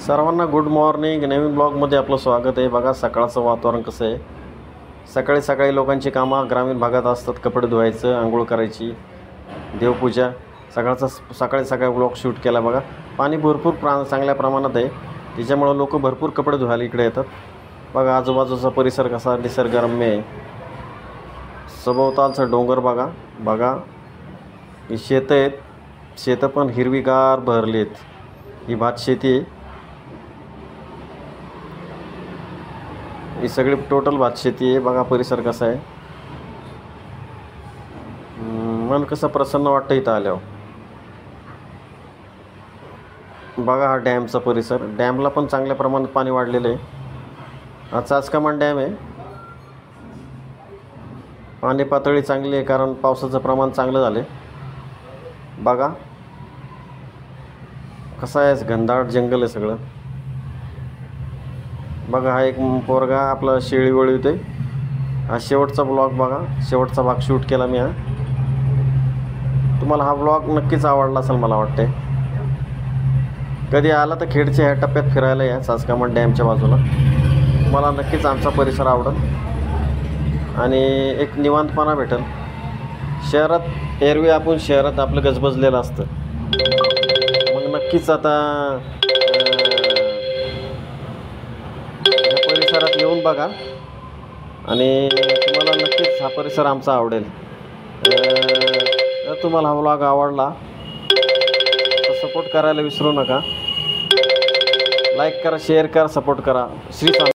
सर्वांना good morning. नवीन ब्लॉगमध्ये आपलं स्वागत आहे. बघा सकाळचं वातावरण कसं आहे. सकाळी सकाळी लोकांची कामं ग्रामीण भागात असतात. कपडे धुवायचं, आंघोळ करायची, देवपूजा. सकाळी सकाळी ब्लॉग शूट केला. बघा पाणी भरपूर चांगल्या प्रमाणात आहे, त्याच्यामुळं लोक भरपूर कपडे धुवायला इकडे येतात. बघा आजूबाजूचा परिसर कसा निसर्गरम्य आहे. सभोवतालचा डोंगर बघा. बघा ही शेतं आहेत, शेतं पण हिरवीगार भरली आहेत. ही भात शेती आहे. ही सगळी टोटल भात शेती आहे. बघा परिसर कसा आहे. मन कसं प्रसन्न वाटतं इथं आल्यावर. बघा हा डॅमचा परिसर. डॅमला पण चांगल्या प्रमाणात पाणी वाढलेलं आहे. हा चासकमान डॅम आहे. पाणी पातळी चांगली आहे कारण पावसाचं प्रमाण चांगलं झालं आहे. बघा कसं आहे, घनदाट जंगल आहे सगळं. बघा हा एक पोरगा आपला शेळी वळवतोय. हा शेवटचा ब्लॉग बघा, शेवटचा भाग शूट केला मी. हा तुम्हाला हा ब्लॉग नक्कीच आवडला असेल मला वाटते. कधी आला तर खेडच्या ह्या टप्प्यात फिरायला या, चासकमान डॅमच्या बाजूला. मला नक्कीच आमचा परिसर आवडेल आणि एक निवांतपणा भेटेल. शहरात एरवी आपण शहरात आपलं गजबजलेलं असतं. मग नक्कीच आता या परिसरात येऊन बघा आणि तुम्हाला नक्कीच हा परिसर आमचा आवडेल. जर तुम्हाला हा व्लॉग आवडला तर सपोर्ट करायला विसरू नका. लाईक करा, शेअर करा, सपोर्ट करा. श्री स्वामी.